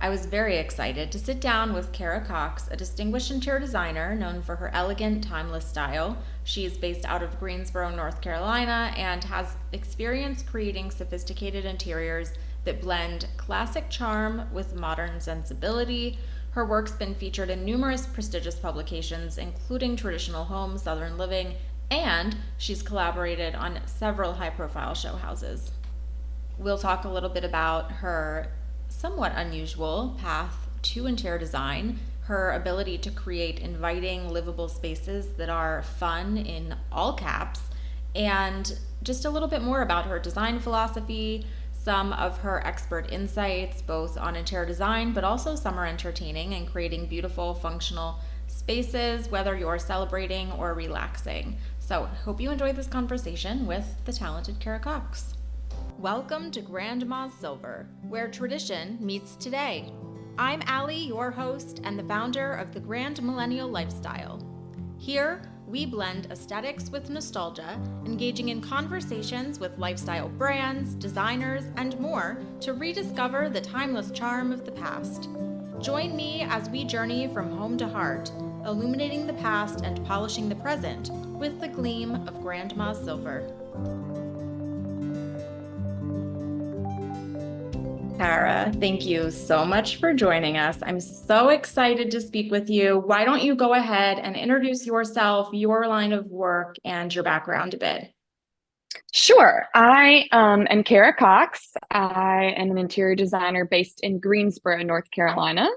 I was very excited to sit down with Kara Cox, a distinguished interior designer known for her elegant, timeless style. She is based out of Greensboro, North Carolina, and has experience creating sophisticated interiors that blend classic charm with modern sensibility. Her work's been featured in numerous prestigious publications, including Traditional Home, Southern Living, and she's collaborated on several high profile show houses. We'll talk a little bit about her somewhat unusual path to interior design, her ability to create inviting, livable spaces that are fun in all caps, and just a little bit more about her design philosophy, some of her expert insights, both on interior design, but also summer entertaining and creating beautiful, functional spaces, whether you're celebrating or relaxing. So, hope you enjoyed this conversation with the talented Kara Cox. Welcome to Grandma's Silver, where tradition meets today. I'm Allie, your host and the founder of the Grand Millennial Lifestyle. Here, we blend aesthetics with nostalgia, engaging in conversations with lifestyle brands, designers, and more to rediscover the timeless charm of the past. Join me as we journey from home to heart, illuminating the past and polishing the present with the gleam of Grandma's Silver. Kara, thank you so much for joining us. I'm so excited to speak with you. Why don't you go ahead and introduce yourself, your line of work, and your background a bit? Sure. I am Kara Cox. I am an interior designer based in Greensboro, North Carolina,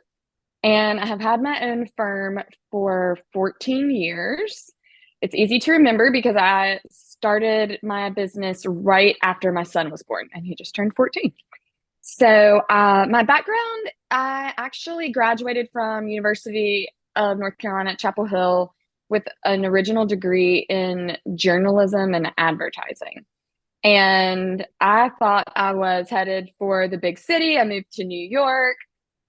and I have had my own firm for 14 years. It's easy to remember because I started my business right after my son was born, and he just turned 14. So my background, I actually graduated from University of North Carolina at Chapel Hill with an original degree in journalism and advertising. And I thought I was headed for the big city. I moved to New York.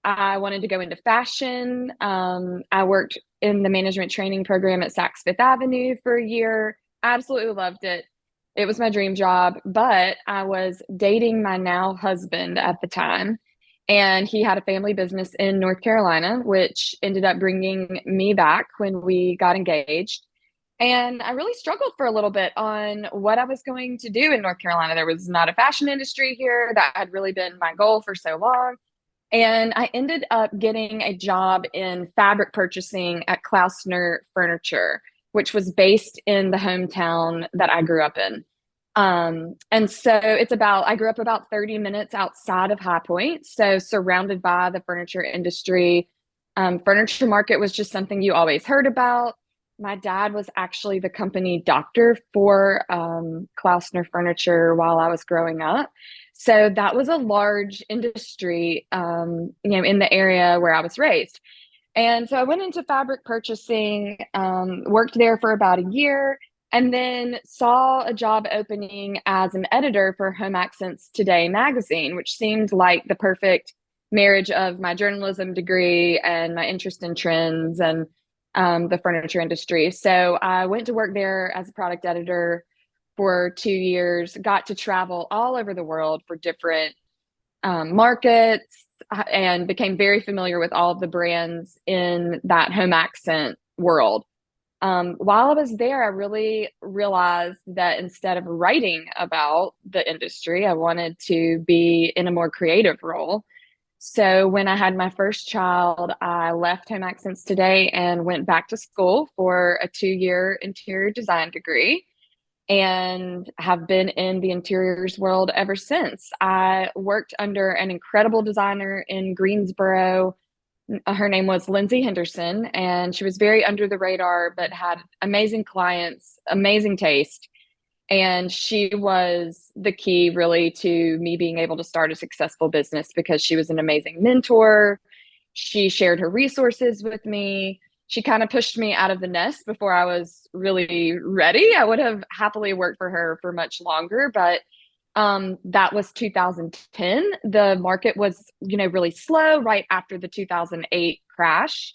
I wanted to go into fashion. I worked in the management training program at Saks Fifth Avenue for a year. Absolutely loved it. It was my dream job, but I was dating my now husband at the time, and he had a family business in North Carolina, which ended up bringing me back when we got engaged. And I really struggled for a little bit on what I was going to do in North Carolina. There was not a fashion industry here. That had really been my goal for so long. And I ended up getting a job in fabric purchasing at Klausner Furniture, which was based in the hometown that I grew up in. And so I grew up about 30 minutes outside of High Point, so surrounded by the furniture industry. Furniture market was just something you always heard about. My dad was actually the company doctor for Klausner Furniture while I was growing up. So that was a large industry, in the area where I was raised. And so I went into fabric purchasing, worked there for about a year, and then saw a job opening as an editor for Home Accents Today magazine, which seemed like the perfect marriage of my journalism degree and my interest in trends and the furniture industry. So I went to work there as a product editor for 2 years, got to travel all over the world for different markets, and became very familiar with all of the brands in that home accent world. While I was there, I really realized that instead of writing about the industry, I wanted to be in a more creative role. So when I had my first child, I left Home Accents Today and went back to school for a 2-year interior design degree, and have been in the interiors world ever since. I worked under an incredible designer in Greensboro. Her name was Lindsay Henderson, and she was very under the radar, but had amazing clients, amazing taste. And she was the key really to me being able to start a successful business because she was an amazing mentor. She shared her resources with me. She kind of pushed me out of the nest before I was really ready. I would have happily worked for her for much longer, but that was 2010. The market was, really slow right after the 2008 crash.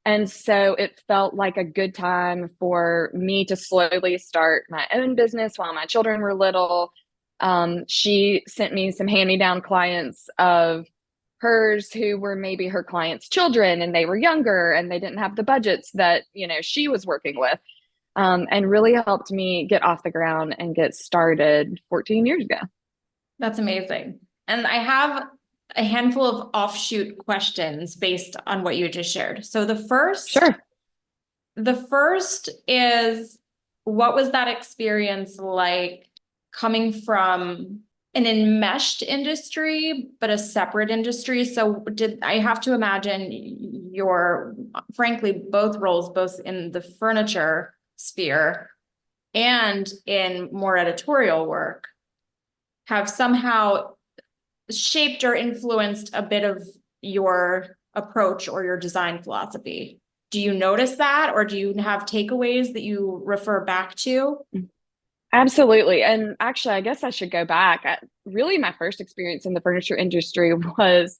And so it felt like a good time for me to slowly start my own business while my children were little. She sent me some hand-me-down clients of hers who were maybe her clients' children and they were younger and they didn't have the budgets that, she was working with. And really helped me get off the ground and get started 14 years ago. That's amazing. And I have a handful of offshoot questions based on what you just shared. So Sure. the first is, what was that experience like coming from an enmeshed industry, but a separate industry? So did I have to imagine frankly, both roles, both in the furniture sphere and in more editorial work, have somehow shaped or influenced a bit of your approach or your design philosophy? Do you notice that, or do you have takeaways that you refer back to? Absolutely. And actually, I guess I should go back. Really, my first experience in the furniture industry was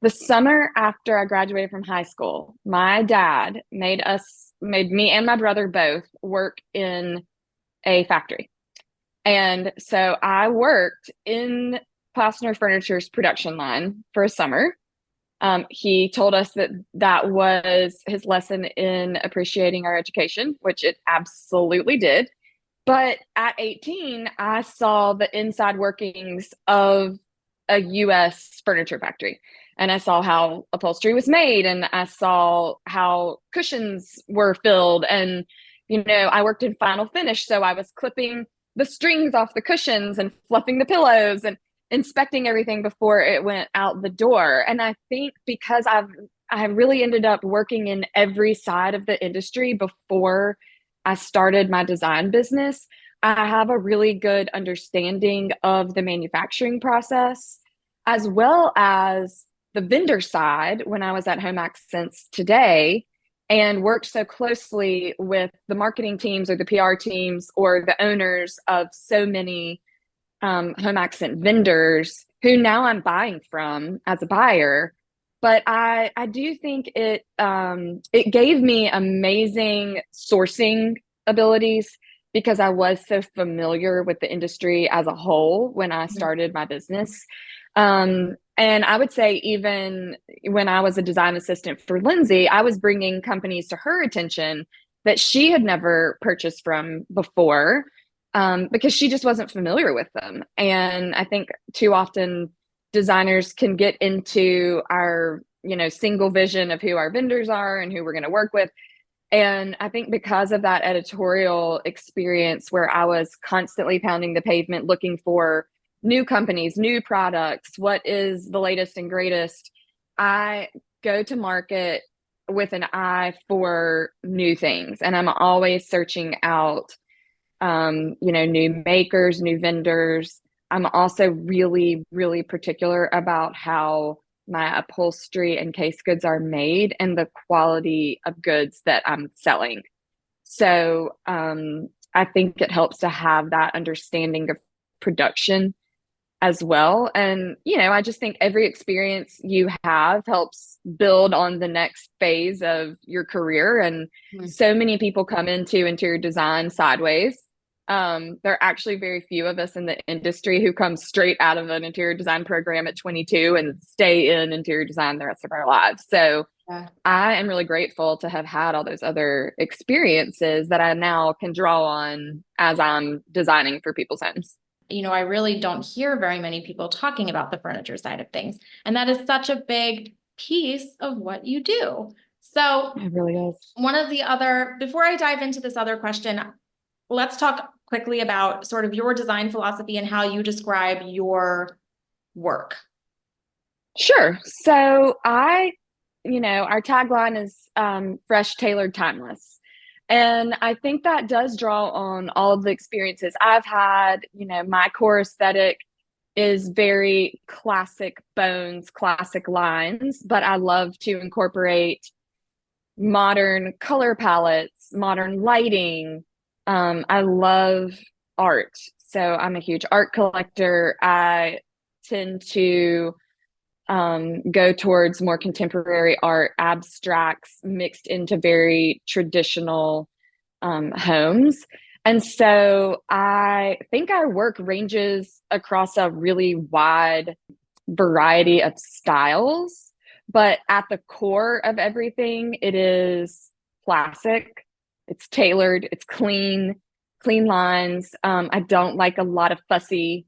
the summer after I graduated from high school. My dad made me and my brother both work in a factory. And so I worked in Plasner Furniture's production line for a summer. He told us that that was his lesson in appreciating our education, which it absolutely did. But at 18, I saw the inside workings of a US furniture factory. And I saw how upholstery was made, and I saw how cushions were filled. And, I worked in final finish. So I was clipping the strings off the cushions and fluffing the pillows and inspecting everything before it went out the door. And I think because I really ended up working in every side of the industry before I started my design business, I have a really good understanding of the manufacturing process as well as the vendor side when I was at Home Accents today, and worked so closely with the marketing teams or the PR teams or the owners of so many home accent vendors who now I'm buying from as a buyer. But I do think it gave me amazing sourcing abilities because I was so familiar with the industry as a whole when I started my business. And I would say even when I was a design assistant for Lindsay, I was bringing companies to her attention that she had never purchased from before, because she just wasn't familiar with them. And I think too often designers can get into our, single vision of who our vendors are and who we're going to work with. And I think because of that editorial experience where I was constantly pounding the pavement looking for new companies, new products, what is the latest and greatest, I go to market with an eye for new things. And I'm always searching out new makers, new vendors. I'm also really, really particular about how my upholstery and case goods are made and the quality of goods that I'm selling. So I think it helps to have that understanding of production as well. And, I just think every experience you have helps build on the next phase of your career. And so many people come into interior design sideways. There are actually very few of us in the industry who come straight out of an interior design program at 22 and stay in interior design the rest of our lives. So Yeah. I am really grateful to have had all those other experiences that I now can draw on as I'm designing for people's homes. I really don't hear very many people talking about the furniture side of things. And that is such a big piece of what you do. So It really is. before I dive into this other question, let's talk quickly about sort of your design philosophy and how you describe your work. Sure. So our tagline is fresh, tailored, timeless. And I think that does draw on all of the experiences I've had. My core aesthetic is very classic bones, classic lines, but I love to incorporate modern color palettes, modern lighting. I love art. So I'm a huge art collector. I tend to go towards more contemporary art, abstracts mixed into very traditional homes. And so I think our work ranges across a really wide variety of styles, but at the core of everything, it is classic. It's tailored, it's clean, clean lines. I don't like a lot of fussy,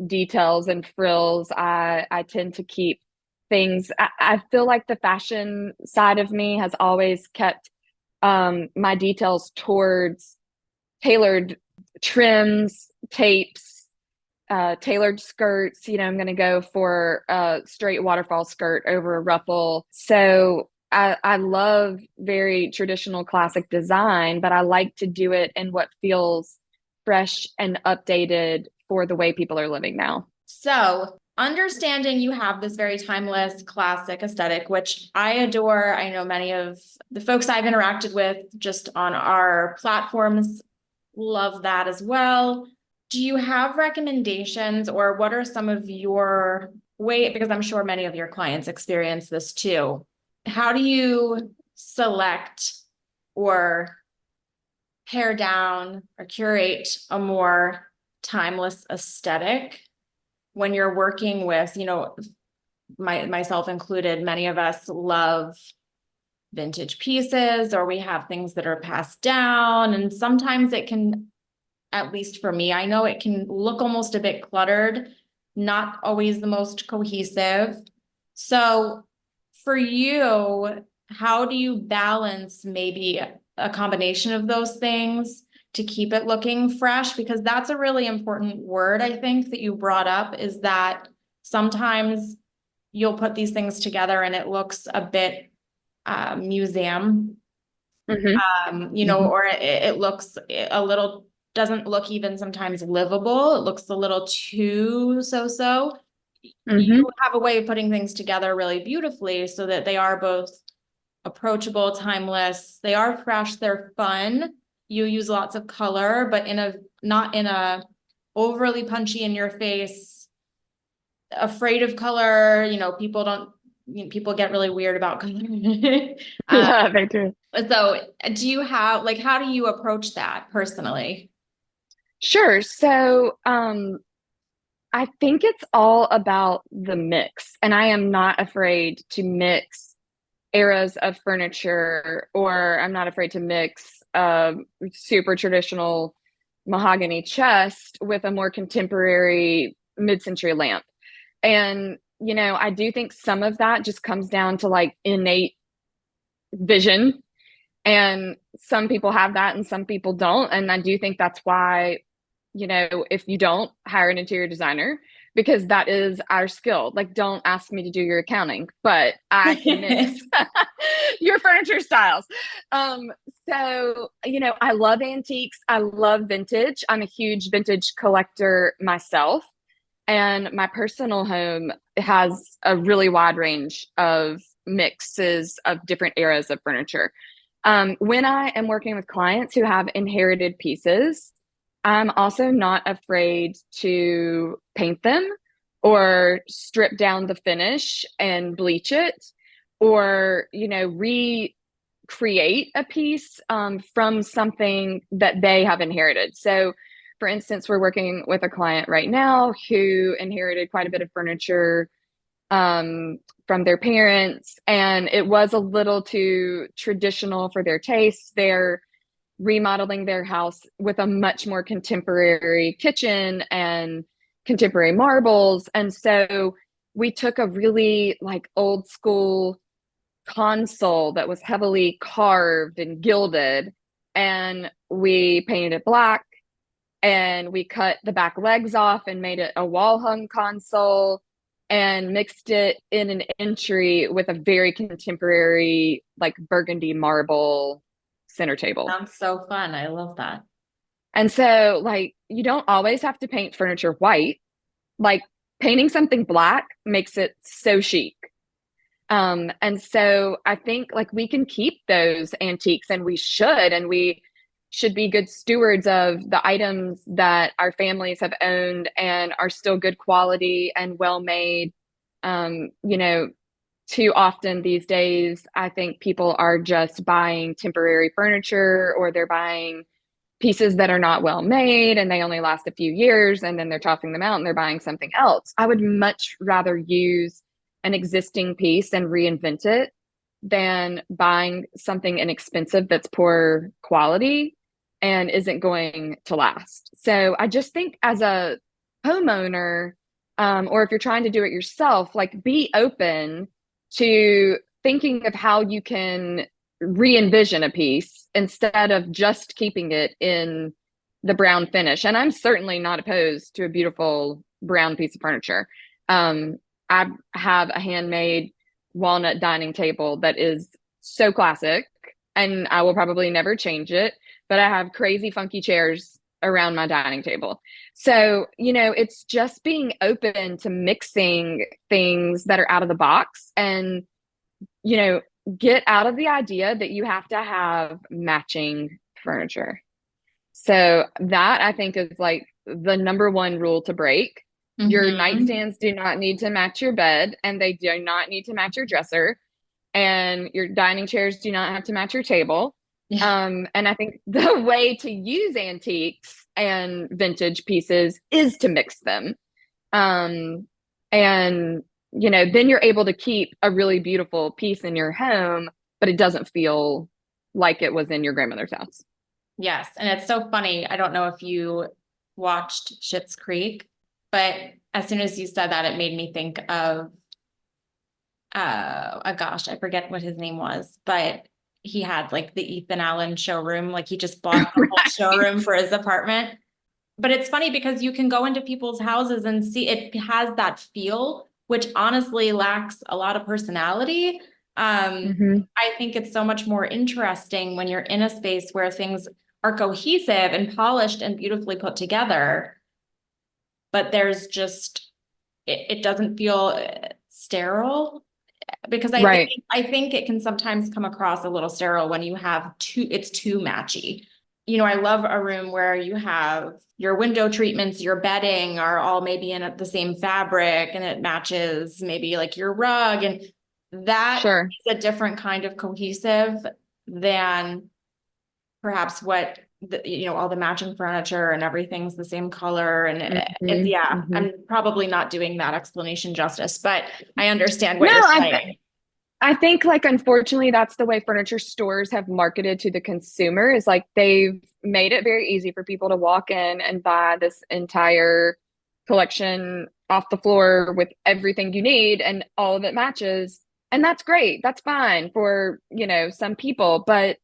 details and frills. I tend to keep things. I feel like the fashion side of me has always kept my details towards tailored trims, tapes, tailored skirts. I'm going to go for a straight waterfall skirt over a ruffle. So I love very traditional classic design, but I like to do it in what feels fresh and updated for the way people are living now. So, understanding you have this very timeless classic aesthetic, which I adore. I know many of the folks I've interacted with just on our platforms love that as well. Do you have recommendations, or what are some of your way, because I'm sure many of your clients experience this too. How do you select or pare down or curate a more timeless aesthetic when you're working with, myself included, many of us love vintage pieces, or we have things that are passed down, and sometimes it can, at least for me, I know it can look almost a bit cluttered, not always the most cohesive. So for you, how do you balance maybe a combination of those things to keep it looking fresh? Because that's a really important word, I think, that you brought up, is that sometimes you'll put these things together and it looks a bit museum, Mm-hmm. Mm-hmm. or it looks a little, doesn't look even sometimes livable. It looks a little too so-so. Mm-hmm. You have a way of putting things together really beautifully so that they are both approachable, timeless, they are fresh, they're fun. You use lots of color, but not in a overly punchy in your face, afraid of color. People don't, people get really weird about color. uh, Yeah, they do. so do you have, like, how do you approach that personally? Sure. So, I think it's all about the mix, and I am not afraid to mix eras of furniture, or I'm not afraid to mix super traditional mahogany chest with a more contemporary mid-century lamp. And, I do think some of that just comes down to like innate vision. And some people have that and some people don't. And I do think that's why, if you don't hire an interior designer, because that is our skill. Like, don't ask me to do your accounting, but I can mix your furniture styles. Um, so, I love antiques. I love vintage. I'm a huge vintage collector myself. And my personal home has a really wide range of mixes of different eras of furniture. When I am working with clients who have inherited pieces, I'm also not afraid to paint them or strip down the finish and bleach it, or, recreate a piece from something that they have inherited. So, for instance, we're working with a client right now who inherited quite a bit of furniture from their parents, and it was a little too traditional for their taste. They're remodeling their house with a much more contemporary kitchen and contemporary marbles. And so we took a really like old school console that was heavily carved and gilded, and we painted it black, and we cut the back legs off and made it a wall hung console, and mixed it in an entry with a very contemporary like burgundy marble center table. Sounds so fun. I love that. And so, like, you don't always have to paint furniture white. Like, painting something black makes it so chic. And so I think like we can keep those antiques, and we should be good stewards of the items that our families have owned and are still good quality and well made. Um, you know, Too often these days, I think people are just buying temporary furniture, or they're buying pieces that are not well made and they only last a few years and then they're tossing them out and they're buying something else. I would much rather use an existing piece and reinvent it than buying something inexpensive that's poor quality and isn't going to last. So I just think as a homeowner, or if you're trying to do it yourself, like be open to thinking of how you can re-envision a piece instead of just keeping it in the brown finish. And I'm certainly not opposed to a beautiful brown piece of furniture. I have a handmade walnut dining table that is so classic, and I will probably never change it, but I have crazy funky chairs around my dining table. So, it's just being open to mixing things that are out of the box and, you know, get out of the idea that you have to have matching furniture. So that I think is like the number one rule to break. Your Mm-hmm. nightstands do not need to match your bed, and they do not need to match your dresser, and your dining chairs do not have to match your table. Yeah. And I think the way to use antiques and vintage pieces is to mix them. Um, and then you're able to keep a really beautiful piece in your home, but it doesn't feel like it was in your grandmother's house. Yes. And it's so funny. I don't know if you watched Schitt's Creek, but as soon as you said that, it made me think of, oh gosh, I forget what his name was, but he had like the Ethan Allen showroom. Like he just bought the whole showroom Right. for his apartment. But it's funny because you can go into people's houses and see it has that feel, which honestly lacks a lot of personality. Hmm. I think it's so much more interesting when you're in a space where things are cohesive and polished and beautifully put together, but there's just it doesn't feel sterile because Right. I think it can sometimes come across a little sterile when you have it's too matchy. I love a room where you have your window treatments, your bedding are all maybe in the same fabric and it matches maybe like your rug. And that Sure. is a different kind of cohesive than perhaps what all the matching furniture and everything's the same color. And it's, Hmm. yeah, Hmm. I'm probably not doing that explanation justice, but I understand No, what you're saying. I think like unfortunately that's the way furniture stores have marketed to the consumer is like they've made it very easy for people to walk in and buy this entire collection off the floor with everything you need and all of it matches. And that's great. That's fine for, some people, but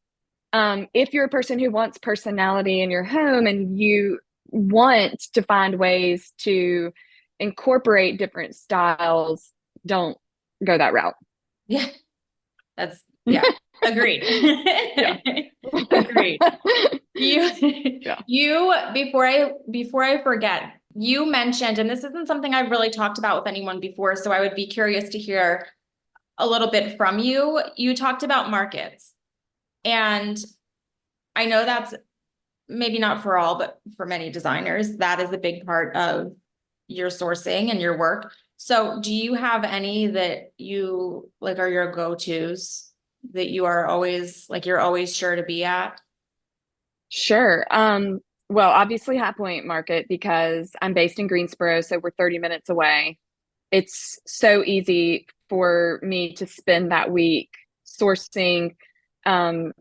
if you're a person who wants personality in your home and you want to find ways to incorporate different styles, don't go that route. Yeah, yeah, agreed. Yeah. Agreed. You, Yeah. before I forget, you mentioned, and this isn't something I've really talked about with anyone before, so I would be curious to hear a little bit from you. You talked about markets, and I know that's maybe not for all, but for many designers, that is a big part of your sourcing and your work. So do you have any that you like are your go-tos that you are always like you're always sure to be at? Sure. Well, obviously High Point Market because I'm based in Greensboro, so we're 30 minutes away. It's so easy for me to spend that week sourcing, um,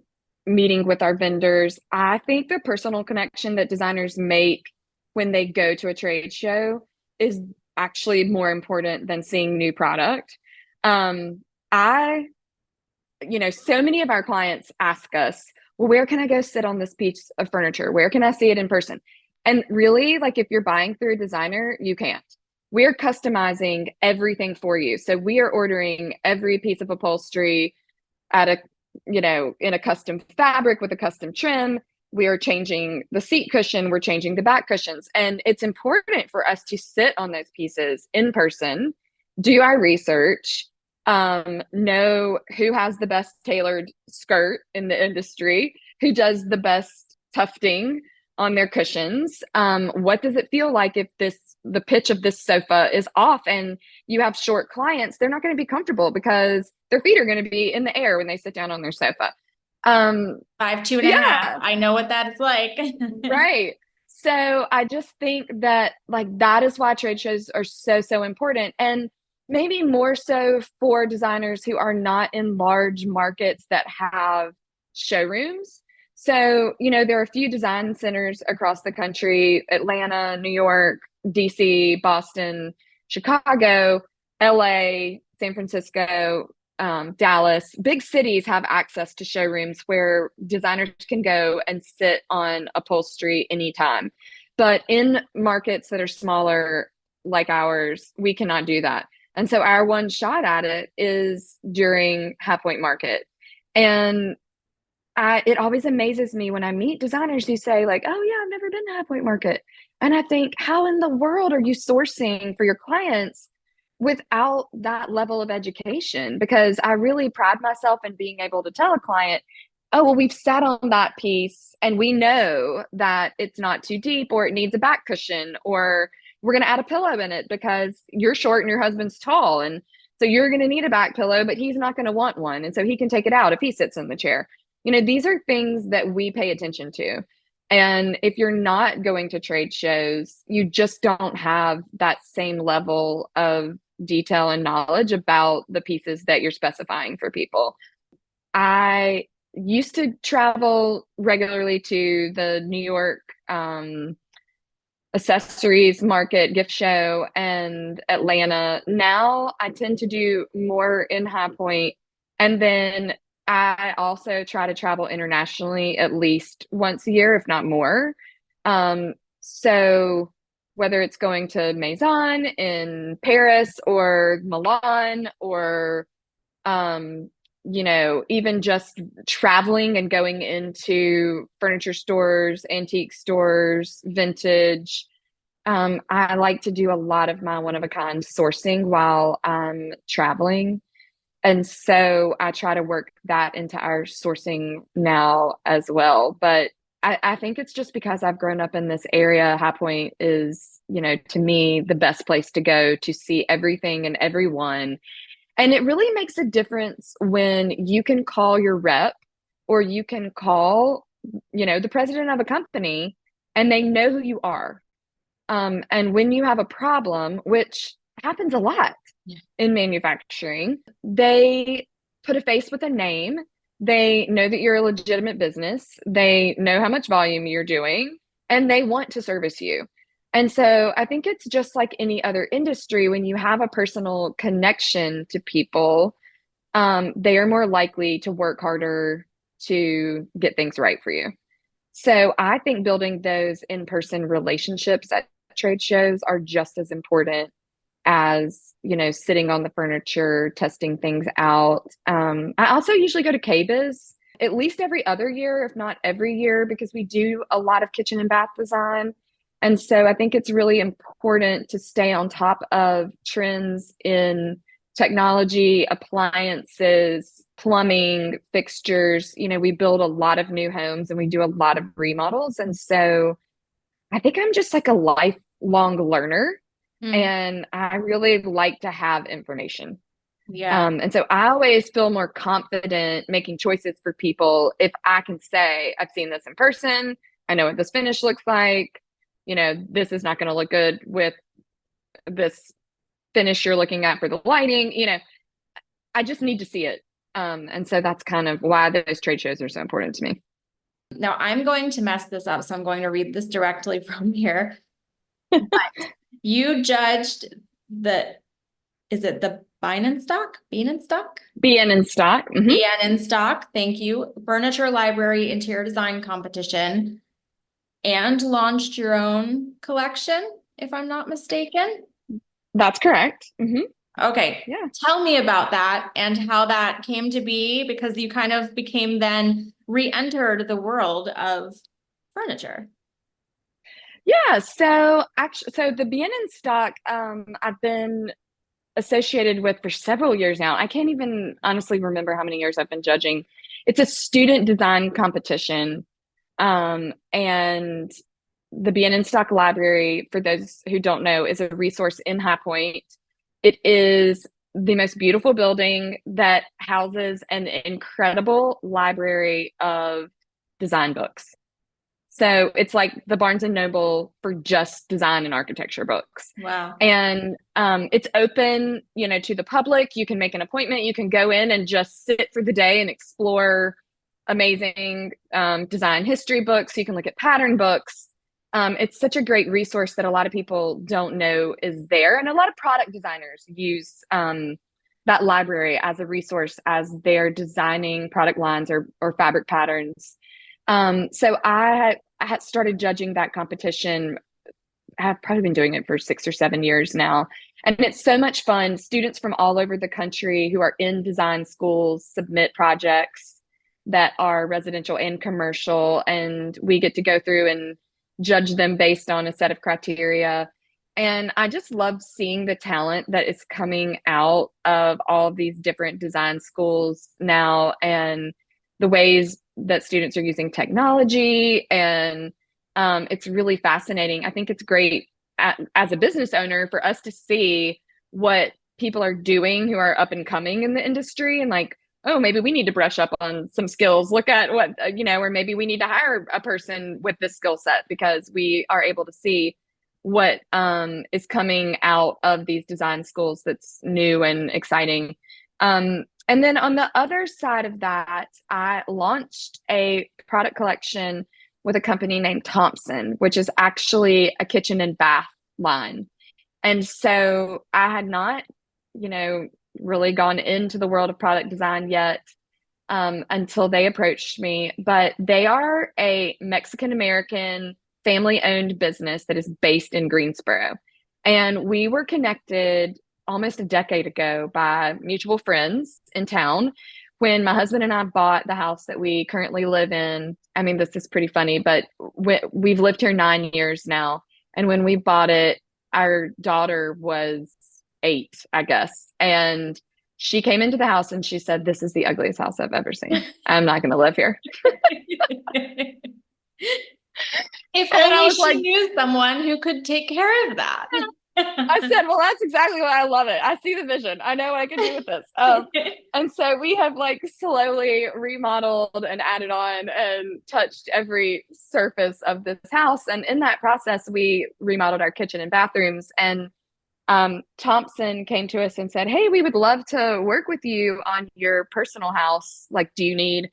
meeting with our vendors. I think the personal connection that designers make when they go to a trade show is actually more important than seeing new product. I so many of our clients ask us, well, where can I go sit on this piece of furniture? Where can I see it in person? And really, like if you're buying through a designer, you can't. We're customizing everything for you. So we are ordering every piece of upholstery at in a custom fabric with a custom trim. We are changing the seat cushion, we're changing the back cushions. And it's important for us to sit on those pieces in person, do our research, know who has the best tailored skirt in the industry, who does the best tufting on their cushions. What does it feel like if the pitch of this sofa is off and you have short clients? They're not going to be comfortable because their feet are going to be in the air when they sit down on their sofa. Five, two and a half. Yeah, I know what that's like. right. So I just think that like that is why trade shows are so, so important. And maybe more so for designers who are not in large markets that have showrooms. So, there are a few design centers across the country: Atlanta, New York, DC, Boston, Chicago, LA, San Francisco, Dallas. Big cities have access to showrooms where designers can go and sit on upholstery anytime. But in markets that are smaller, like ours, we cannot do that. And so our one shot at it is during High Point Market. And it always amazes me when I meet designers who say, like, oh, yeah, I've never been to High Point Market. And I think, how in the world are you sourcing for your clients without that level of education? Because I really pride myself in being able to tell a client, oh, well, we've sat on that piece and we know that it's not too deep, or it needs a back cushion, or we're going to add a pillow in it because you're short and your husband's tall. And so you're going to need a back pillow, but he's not going to want one. And so he can take it out if he sits in the chair. These are things that we pay attention to. And if you're not going to trade shows, you just don't have that same level of detail and knowledge about the pieces that you're specifying for people. I used to travel regularly to the New York accessories market, gift show, and Atlanta. Now I tend to do more in High Point. And then I also try to travel internationally at least once a year, if not more. So whether it's going to Maison in Paris or Milan, or even just traveling and going into furniture stores, antique stores, vintage. I like to do a lot of my one of a kind sourcing while I'm traveling. And so I try to work that into our sourcing now as well. But I think it's just because I've grown up in this area. High Point is, to me, the best place to go to see everything and everyone. And it really makes a difference when you can call your rep, or you can call, the president of a company, and they know who you are. And when you have a problem, which happens a lot Yeah. in manufacturing, they put a face with a name. They know that you're a legitimate business. They know how much volume you're doing, and they want to service you. And so I think it's just like any other industry. When you have a personal connection to people, they are more likely to work harder to get things right for you. So I think building those in-person relationships at trade shows are just as important as, sitting on the furniture, testing things out. I also usually go to KBIS at least every other year, if not every year, because we do a lot of kitchen and bath design. And so I think it's really important to stay on top of trends in technology, appliances, plumbing, fixtures. We build a lot of new homes and we do a lot of remodels. And so I think I'm just like a lifelong learner, Mm, and I really like to have information. yeah. And so I always feel more confident making choices for people if I can say, I've seen this in person. I know what this finish looks like. This is not going to look good with this finish you're looking at for the lighting. I just need to see it. And so that's kind of why those trade shows are so important to me. Now I'm going to mess this up, so I'm going to read this directly from here. But you judged the, is it the Bean and Stock? Bean and Stock? Being in stock. Bean and Stock, thank you. Furniture Library Interior Design Competition, and launched your own collection, if I'm not mistaken. That's correct. Okay, Yeah. tell me about that and how that came to be, because you kind of became then re-entered the world of furniture. Yeah. So the Being in stock, I've been associated with for several years now. I can't even honestly remember how many years I've been judging. It's a student design competition. And the Being in stock library, for those who don't know, is a resource in High Point. It is the most beautiful building that houses an incredible library of design books. So it's like the Barnes and Noble for just design and architecture books. Wow. And it's open, to the public. You can make an appointment. You can go in and just sit for the day and explore amazing design history books. You can look at pattern books. It's such a great resource that a lot of people don't know is there. And a lot of product designers use that library as a resource as they're designing product lines or fabric patterns. So I had started judging that competition. I've probably been doing it for 6 or 7 years now. And it's so much fun. Students from all over the country who are in design schools submit projects that are residential and commercial. And we get to go through and judge them based on a set of criteria. And I just love seeing the talent that is coming out of all of these different design schools now and the ways that students are using technology. And it's really fascinating. I think it's great as a business owner for us to see what people are doing who are up and coming in the industry and like, oh, maybe we need to brush up on some skills. Look at what, or maybe we need to hire a person with this skill set because we are able to see what is coming out of these design schools that's new and exciting. And then on the other side of that, I launched a product collection with a company named Thompson, which is actually a kitchen and bath line. And so I had not, really gone into the world of product design yet until they approached me. But they are a Mexican American family owned business that is based in Greensboro. And we were connected almost a decade ago by mutual friends in town when my husband and I bought the house that we currently live in. I mean, this is pretty funny, but we've lived here 9 years now. And when we bought it, our daughter was 8, I guess. And she came into the house and she said, "This is the ugliest house I've ever seen. I'm not going to live here." If And I only was she like, knew someone who could take care of that. I said, well, that's exactly why I love it. I see the vision. I know what I can do with this. And so we have like slowly remodeled and added on and touched every surface of this house. And in that process, we remodeled our kitchen and bathrooms. And Thompson came to us and said, "Hey, we would love to work with you on your personal house. Like, do you need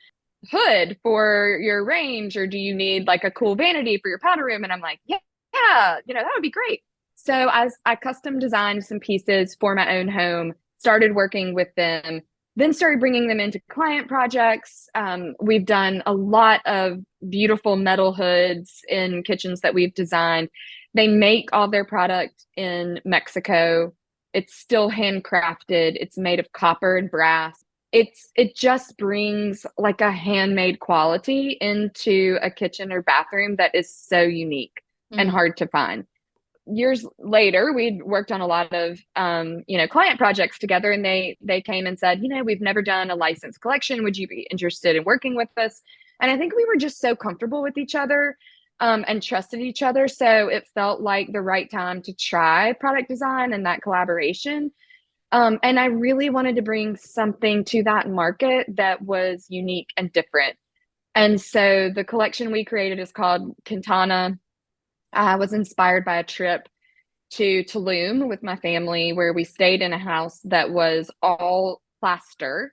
hood for your range, or do you need like a cool vanity for your powder room?" And I'm like, yeah, that would be great. So I custom designed some pieces for my own home, started working with them, then started bringing them into client projects. We've done a lot of beautiful metal hoods in kitchens that we've designed. They make all their product in Mexico. It's still handcrafted. It's made of copper and brass. It just brings like a handmade quality into a kitchen or bathroom that is so unique and Mhm. hard to find. Years later, we'd worked on a lot of client projects together, and they came and said, "We've never done a licensed collection. Would you be interested in working with us?" And I think we were just so comfortable with each other and trusted each other, so it felt like the right time to try product design and that collaboration. And I really wanted to bring something to that market that was unique and different. And so the collection we created is called Quintana. I was inspired by a trip to Tulum with my family where we stayed in a house that was all plaster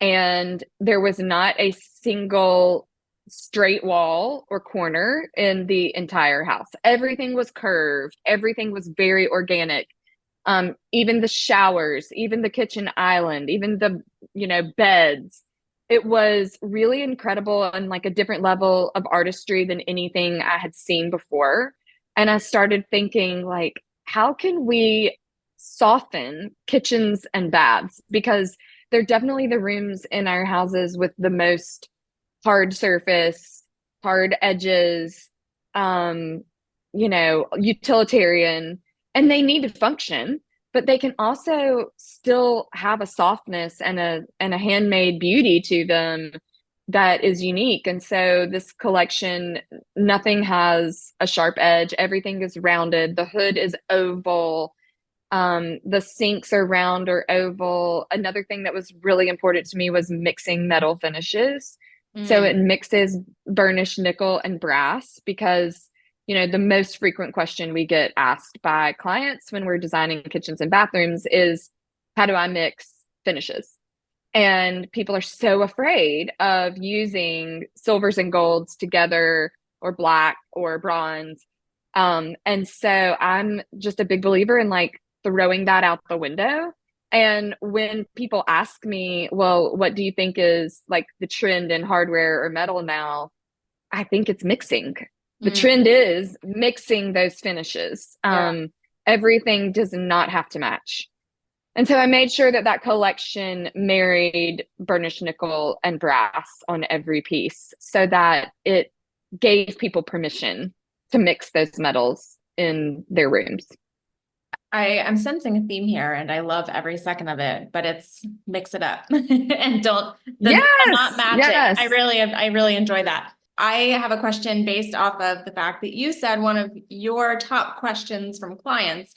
and there was not a single straight wall or corner in the entire house. Everything was curved, everything was very organic. Even the showers, even the kitchen island, even the beds. It was really incredible and like a different level of artistry than anything I had seen before. And I started thinking like, how can we soften kitchens and baths? Because they're definitely the rooms in our houses with the most hard surface, hard edges, utilitarian, and they need to function, but they can also still have a softness and a handmade beauty to them that is unique. And so this collection, nothing has a sharp edge. Everything is rounded. The hood is oval. The sinks are round or oval. Another thing that was really important to me was mixing metal finishes. So Mm, it mixes burnished nickel and brass because, the most frequent question we get asked by clients when we're designing kitchens and bathrooms is, how do I mix finishes? And people are so afraid of using silvers and golds together or black or bronze. And so I'm just a big believer in like throwing that out the window. And when people ask me, well, what do you think is like the trend in hardware or metal now? I think it's mixing. The mm, trend is mixing those finishes. yeah. Everything does not have to match. And so I made sure that that collection married burnished nickel and brass on every piece so that it gave people permission to mix those metals in their rooms. I'm sensing a theme here and I love every second of it, but it's mix it up and not Yes, match it. yes. I really enjoy that. I have a question based off of the fact that you said one of your top questions from clients,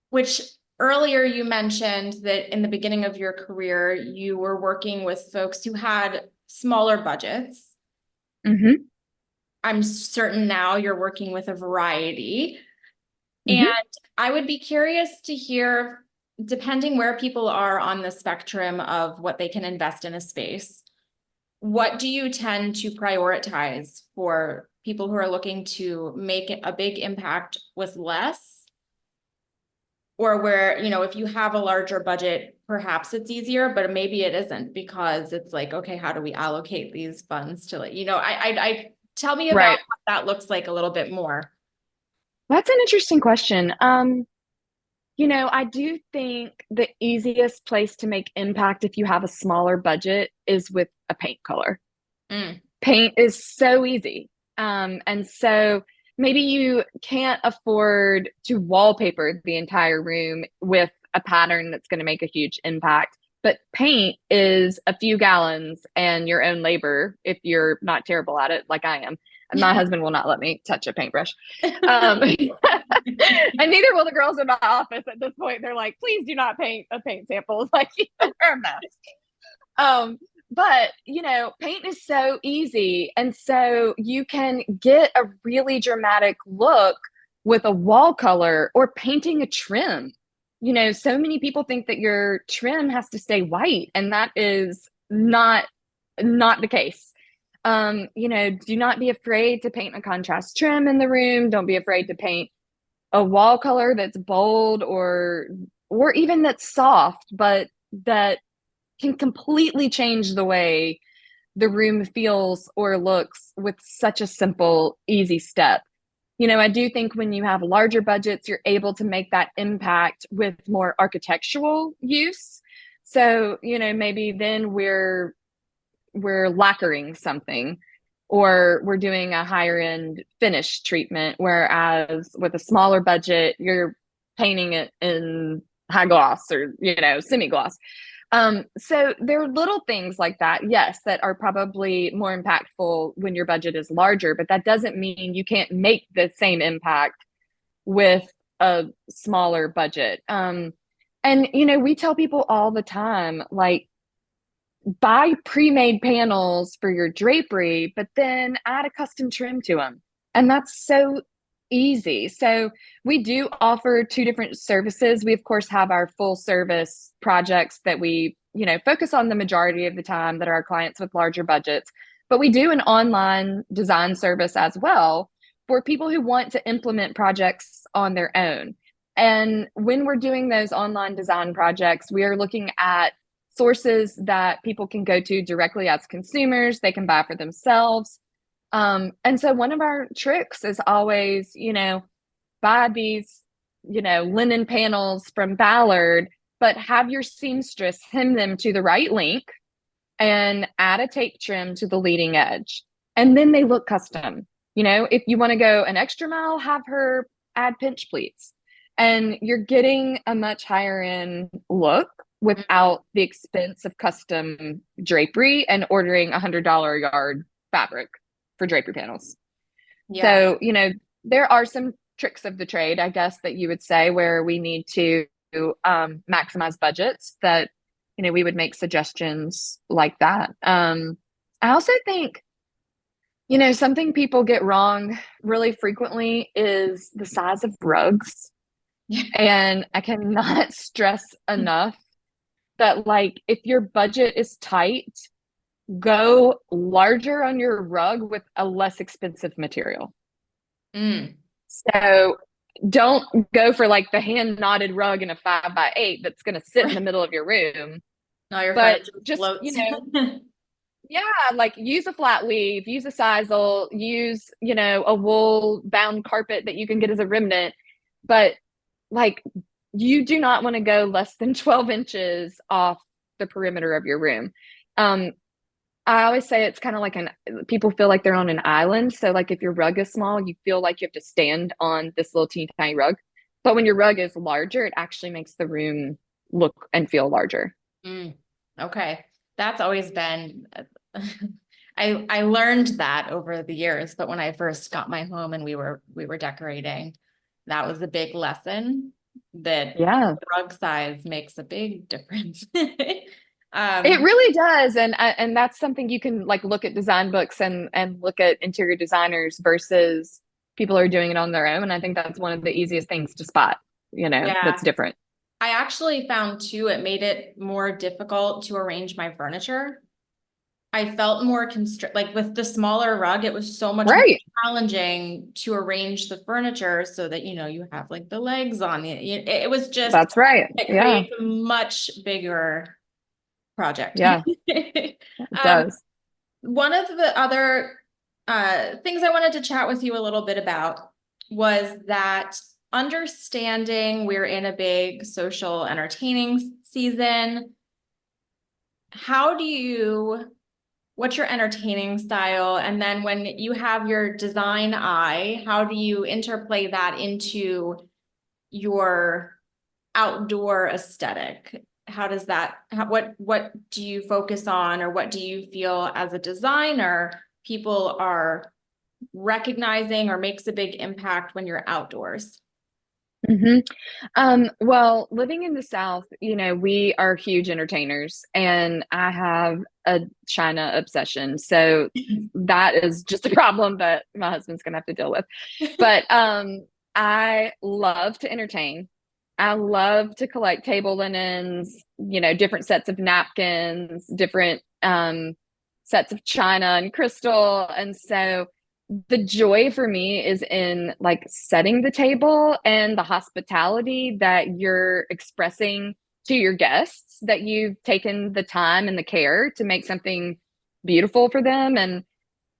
which earlier you mentioned that in the beginning of your career, you were working with folks who had smaller budgets. Hmm. I'm certain now you're working with a variety. And Hmm. I would be curious to hear, depending where people are on the spectrum of what they can invest in a space, what do you tend to prioritize for people who are looking to make a big impact with less? Or where, if you have a larger budget, perhaps it's easier, but maybe it isn't because it's like, okay, how do we allocate these funds to like, I tell me about Right. what that looks like a little bit more. That's an interesting question. I do think the easiest place to make impact if you have a smaller budget is with a paint color. Mm, Paint is so easy. And so maybe you can't afford to wallpaper the entire room with a pattern that's going to make a huge impact. But paint is a few gallons and your own labor if you're not terrible at it, like I am. And my husband will not let me touch a paintbrush. And neither will the girls in my office at this point. They're like, please do not paint a paint sample. Like, you're a mess. Um, but paint is so easy. And so you can get a really dramatic look with a wall color or painting a trim. So many people think that your trim has to stay white, and that is not the case. Do not be afraid to paint a contrast trim in the room. Don't be afraid to paint a wall color that's bold or even that's soft, but that can completely change the way the room feels or looks with such a simple, easy step. I do think when you have larger budgets, you're able to make that impact with more architectural use. So, maybe then we're lacquering something or we're doing a higher end finish treatment, whereas with a smaller budget, you're painting it in high gloss or semi gloss. So there are little things like that, yes, that are probably more impactful when your budget is larger, but that doesn't mean you can't make the same impact with a smaller budget. And we tell people all the time, like, buy pre-made panels for your drapery, but then add a custom trim to them. And that's so easy. So we do offer two different services. We of course have our full service projects that we, focus on the majority of the time that are our clients with larger budgets. But we do an online design service as well for people who want to implement projects on their own. And when we're doing those online design projects, we are looking at sources that people can go to directly as consumers, they can buy for themselves. And so one of our tricks is always, buy these, linen panels from Ballard, but have your seamstress hem them to the right length and add a tape trim to the leading edge. And then they look custom. If you want to go an extra mile, have her add pinch pleats. And you're getting a much higher end look mm, without the expense of custom drapery and ordering $100 a yard fabric for drapery panels. yeah. So, there are some tricks of the trade, I guess that you would say, where we need to maximize budgets, that we would make suggestions like that. I also think something people get wrong really frequently is the size of rugs. And I cannot stress enough that, like, if your budget is tight, go larger on your rug with a less expensive material. Mm. So don't go for like the hand knotted rug in a 5x8 that's going to sit in the Right. middle of your room. Now your But furniture just, floats. yeah, like use a flat weave, use a sisal, use, a wool bound carpet that you can get as a remnant. But like, you do not want to go less than 12 inches off the perimeter of your room. Um, I always say it's kind of like people feel like they're on an island. So like if your rug is small, you feel like you have to stand on this little teeny tiny rug. But when your rug is larger, it actually makes the room look and feel larger. Mm. Okay. That's always been, I learned that over the years, but when I first got my home and we were decorating, that was a big lesson that Yeah. rug size makes a big difference. It Um, really does, and that's something you can like look at design books and look at interior designers versus people are doing it on their own. And I think that's one of the easiest things to spot, that's yeah, different. I actually found too, it made it more difficult to arrange my furniture. I felt more constrict, like with the smaller rug, it was so much more Right. challenging to arrange the furniture so that, you have like the legs on it. It was just, That's right. it Yeah. creates a much bigger project. Yeah, it Um, does. one of the other things I wanted to chat with you a little bit about was that understanding we're in a big social entertaining season. How do you What's your entertaining style? And then when you have your design eye, how do you interplay that into your outdoor aesthetic? How does that, what do you focus on, or what do you feel as a designer people are recognizing or makes a big impact when you're outdoors? hmm well, living in the South, we are huge entertainers, and I have a China obsession. So that is just a problem that my husband's gonna have to deal with. But I love to entertain. I love to collect table linens, different sets of napkins, different sets of china and crystal. And so the joy for me is in like setting the table and the hospitality that you're expressing to your guests, that you've taken the time and the care to make something beautiful for them. And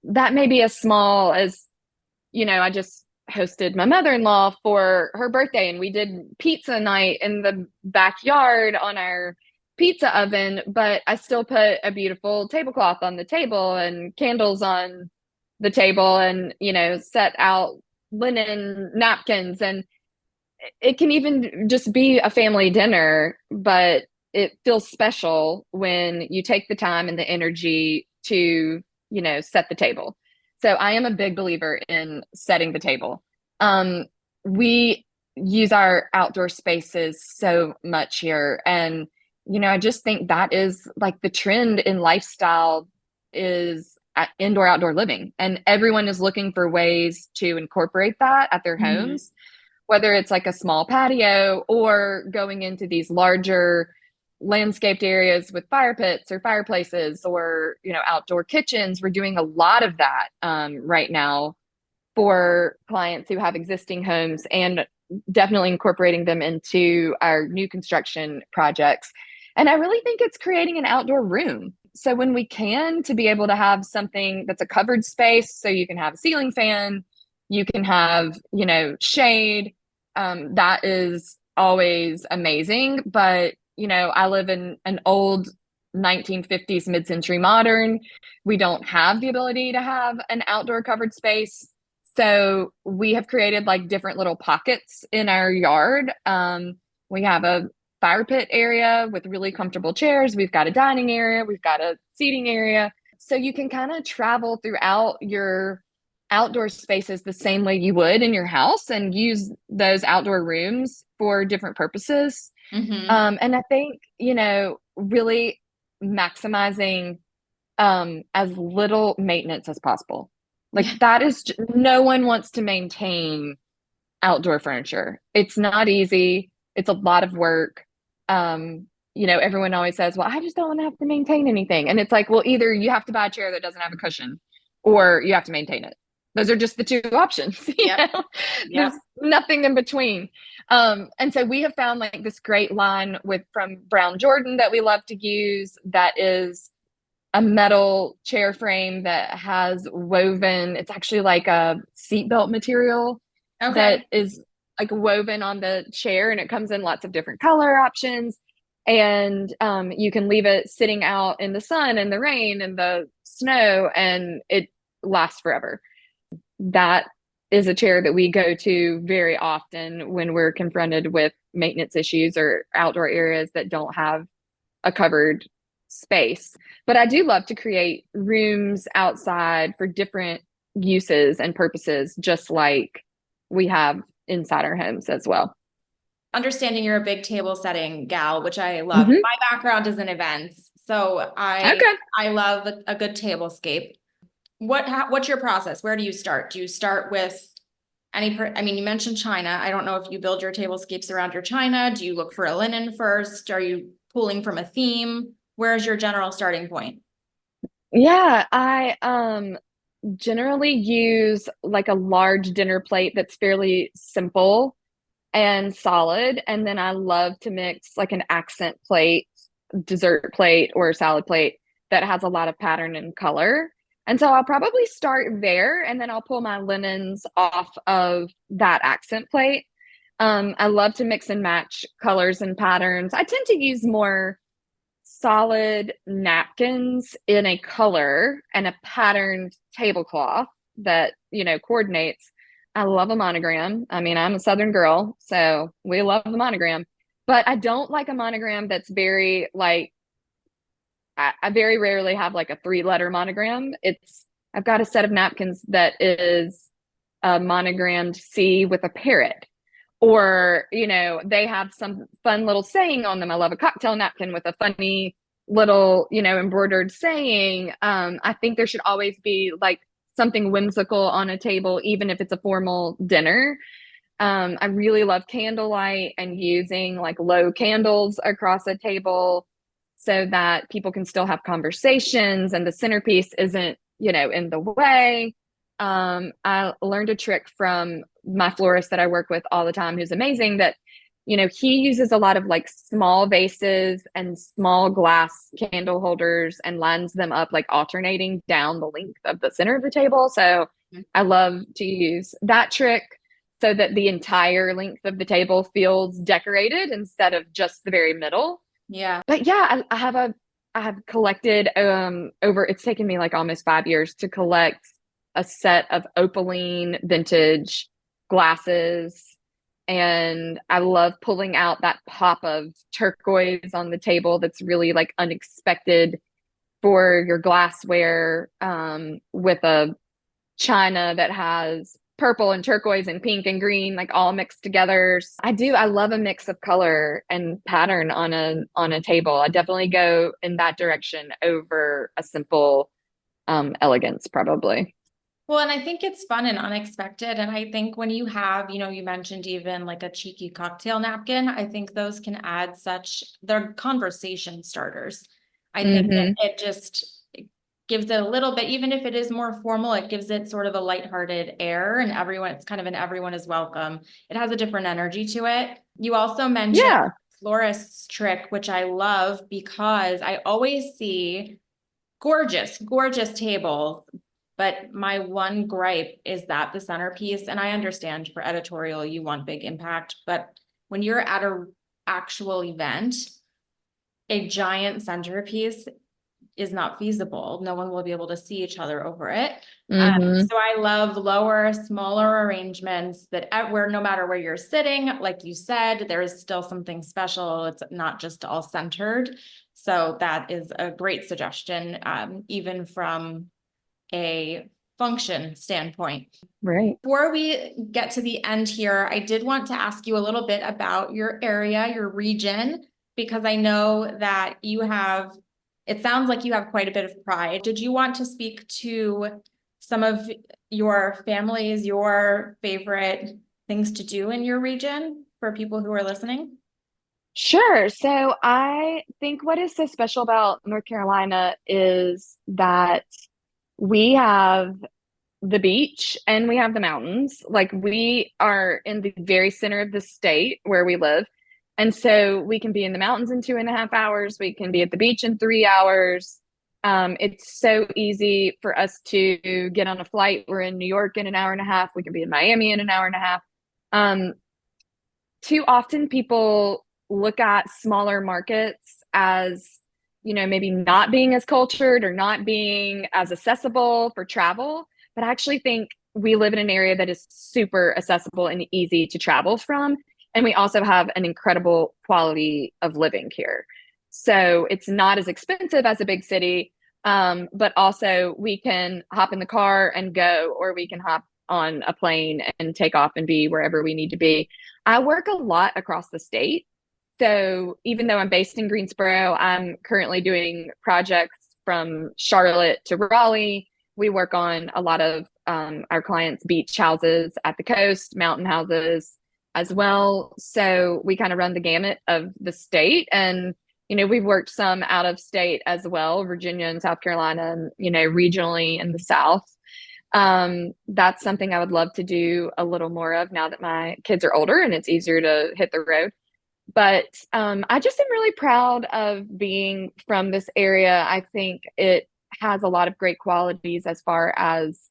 that may be as small as, I just hosted my mother-in-law for her birthday, and we did pizza night in the backyard on our pizza oven, but I still put a beautiful tablecloth on the table and candles on the table, and set out linen napkins. And it can even just be a family dinner, but it feels special when you take the time and the energy to, set the table. So I am a big believer in setting the table. We use our outdoor spaces so much here. And, I just think that is like the trend in lifestyle is indoor outdoor living. And everyone is looking for ways to incorporate that at their Mhm. homes, whether it's like a small patio or going into these larger landscaped areas with fire pits or fireplaces, or outdoor kitchens. We're doing a lot of that right now for clients who have existing homes, and definitely incorporating them into our new construction projects. And I really think it's creating an outdoor room. So when we can, to be able to have something that's a covered space, so you can have a ceiling fan, you can have, shade, that is always amazing. But, I live in an old 1950s mid-century modern. We don't have the ability to have an outdoor covered space. So we have created like different little pockets in our yard. We have a fire pit area with really comfortable chairs. We've got a dining area. We've got a seating area. So you can kind of travel throughout your outdoor spaces the same way you would in your house and use those outdoor rooms for different purposes. Mm-hmm. And I think, really maximizing as little maintenance as possible. Like Yeah. that is, no one wants to maintain outdoor furniture. It's not easy. It's a lot of work. Everyone always says, well, I just don't want to have to maintain anything. And it's like, well, either you have to buy a chair that doesn't have a cushion or you have to maintain it. Those are just the two options. Yep. There's Yep. nothing in between. And so we have found like this great line from Brown Jordan that we love to use that is a metal chair frame that has woven, it's actually like a seatbelt material that Okay. is like woven on the chair, and it comes in lots of different color options. And you can leave it sitting out in the sun and the rain and the snow, and it lasts forever. That is a chair that we go to very often when we're confronted with maintenance issues or outdoor areas that don't have a covered space. But I do love to create rooms outside for different uses and purposes, just like we have inside our homes as well. Understanding you're a big table setting gal, which I love. Hmm. My background is in events, so Okay. I love a good tablescape. What's your process? Where do you start? Do you start with I mean, you mentioned China. I don't know if you build your tablescapes around your China. Do you look for a linen first? Are you pulling from a theme? Where's your general starting point? Yeah, I generally use like a large dinner plate that's fairly simple and solid. And then I love to mix like an accent plate, dessert plate, or salad plate that has a lot of pattern and color. And so I'll probably start there and then I'll pull my linens off of that accent plate. I love to mix and match colors and patterns. I tend to use more solid napkins in a color and a patterned tablecloth that, coordinates. I love a monogram. I mean, I'm a Southern girl, so we love the monogram. But I don't like a monogram that's very like I very rarely have like a three-letter monogram. I've got a set of napkins that is a monogrammed C with a parrot. Or, they have some fun little saying on them. I love a cocktail napkin with a funny little, embroidered saying. I think there should always be like something whimsical on a table, even if it's a formal dinner. I really love candlelight and using like low candles across a table so that people can still have conversations and the centerpiece isn't, in the way. I learned a trick from my florist that I work with all the time, who's amazing, that, he uses a lot of like small vases and small glass candle holders and lines them up like alternating down the length of the center of the table. So I love to use that trick so that the entire length of the table feels decorated instead of just the very middle. Yeah. But yeah, I have collected over it's taken me like almost 5 years to collect a set of opaline vintage glasses. And I love pulling out that pop of turquoise on the table that's really like unexpected for your glassware, with a china that has purple and turquoise and pink and green like all mixed together. I love a mix of color and pattern on a table. I definitely go in that direction over a simple elegance probably. Well, and I think it's fun and unexpected. And I think when you have, you mentioned even like a cheeky cocktail napkin, I think those can add they're conversation starters. I think that Hmm. it gives it a little bit, even if it is more formal, it gives it sort of a lighthearted air and it's kind of an everyone is welcome. It has a different energy to it. You also mentioned Yeah. florist's trick, which I love because I always see gorgeous, gorgeous tables. But my one gripe is that the centerpiece, and I understand for editorial, you want big impact, but when you're at a actual event, a giant centerpiece is not feasible. No one will be able to see each other over it. Hmm. So I love lower, smaller arrangements where no matter where you're sitting, like you said, there is still something special. It's not just all centered. So that is a great suggestion, even from a function standpoint. Right. Before we get to the end here, I did want to ask you a little bit about your area, your region, because I know that it sounds like you have quite a bit of pride. Did you want to speak to some of your families, your favorite things to do in your region for people who are listening? Sure. So I think what is so special about North Carolina is that we have the beach and we have the mountains. Like we are in the very center of the state where we live. And so we can be in the mountains in 2.5 hours. We can be at the beach in 3 hours. It's so easy for us to get on a flight. We're in New York in an hour and a half. We can be in Miami in an hour and a half. Um, Too often people look at smaller markets as, maybe not being as cultured or not being as accessible for travel. But I actually think we live in an area that is super accessible and easy to travel from. And we also have an incredible quality of living here. So it's not as expensive as a big city, but also we can hop in the car and go, or we can hop on a plane and take off and be wherever we need to be. I work a lot across the state. So even though I'm based in Greensboro, I'm currently doing projects from Charlotte to Raleigh. We work on a lot of our clients' beach houses at the coast, mountain houses as well. So we kind of run the gamut of the state. And, we've worked some out of state as well, Virginia and South Carolina, and, regionally in the South. That's something I would love to do a little more of now that my kids are older and it's easier to hit the road. But I just am really proud of being from this area. I think it has a lot of great qualities as far as,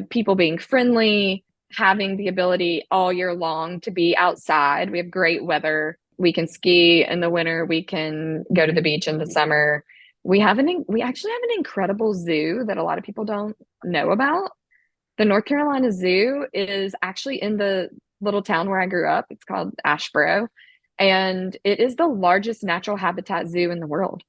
people being friendly, having the ability all year long to be outside. We have great weather. We can ski in the winter. We can go to the beach in the summer. We actually have an incredible zoo that a lot of people don't know about. The North Carolina Zoo is actually in the little town where I grew up. It's called Asheboro, and it is the largest natural habitat zoo in the world.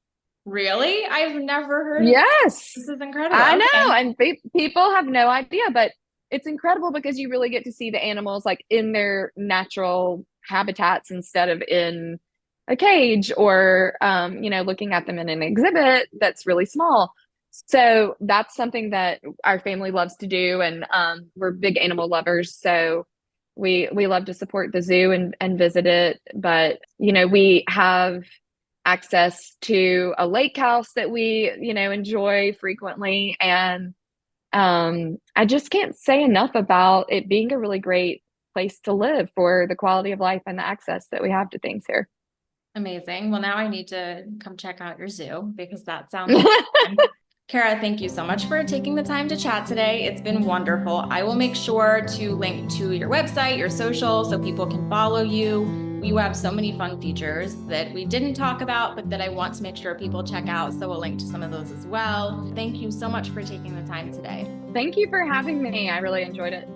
Really? I've never heard of Yes, this. Is incredible. I know, Okay. and people have no idea, but it's incredible because you really get to see the animals like in their natural habitats instead of in a cage or looking at them in an exhibit that's really small. So that's something that our family loves to do, and we're big animal lovers. So we love to support the zoo and visit it. But we have access to a lake house that we enjoy frequently, and I just can't say enough about it being a really great place to live for the quality of life and the access that we have to things here. Amazing. Well, now I need to come check out your zoo because that sounds fun. Kara, thank you so much for taking the time to chat today. It's been wonderful. I will make sure to link to your website, your social, so people can follow you. You have so many fun features that we didn't talk about, but that I want to make sure people check out. So we'll link to some of those as well. Thank you so much for taking the time today. Thank you for having me. I really enjoyed it.